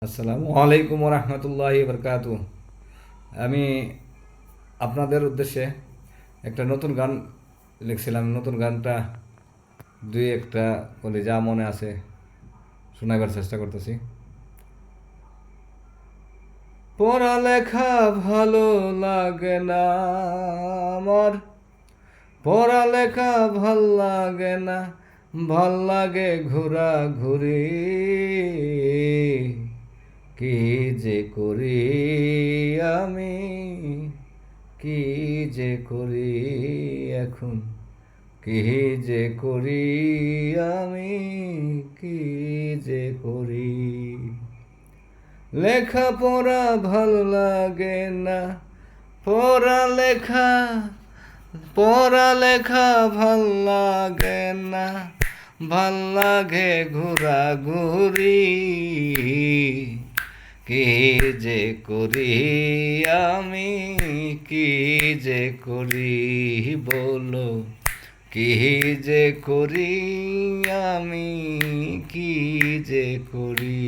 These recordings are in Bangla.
আসসালামু আলাইকুম রহমতুল্লাহি বরকাতু। আমি আপনাদের উদ্দেশ্যে একটা নতুন গান লিখছিলাম। নতুন গানটা দুই একটা বলে যা মনে আছে শোনাবার চেষ্টা করতেছি। পড়ালেখা ভালো লাগে না আমার, পড়ালেখা ভাল লাগে না, ভাল লাগে ঘোরাঘুরি। কি যে করি আমি, কি যে করি এখন, কি যে করি আমি, কি যে করি। লেখাপড়া ভাল লাগে না, পড়ালেখা পড়ালেখা ভাল লাগে না, ভাল লাগে ঘোরাঘুরি। কি যে করি আমি, কি যে করি বলো, কি যে করি আমি, কি যে করি।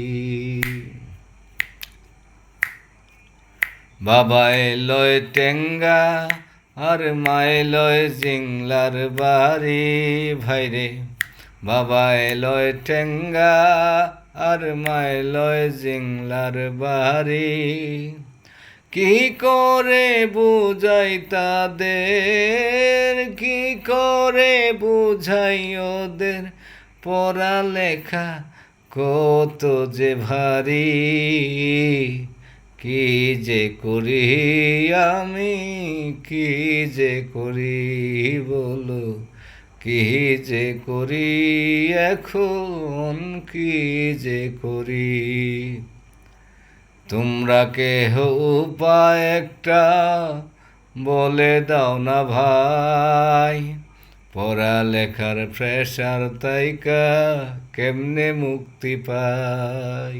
বাবায় লয় টেঙ্গা আর মায় লয় জিংলার বাড়ি ভাইরে। বাবায় লয় টেঙ্গা আর মায় লয় জিংলার বাড়ি। কি করে বুঝাই তাদের, কি করে বুঝাই ওদের, পড়ালেখা কত যে ভারী। কি যে করি আমি, কি যে করি বলো, কি যে করি এখন, কি যে করি। তোমরা কেহ উপায় একটা বলে দাও না ভাই, পড়ালেখার প্রেশার তাইকা কেমনে মুক্তি পাই।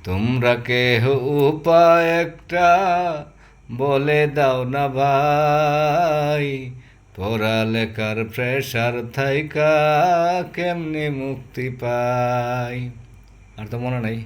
তোমরা কেহ উপায় একটা বলে দাও না ভাই, পড়ালেখার প্রেশার থাইকা কেমনে মুক্তি পাই। আর তো মনে নাই।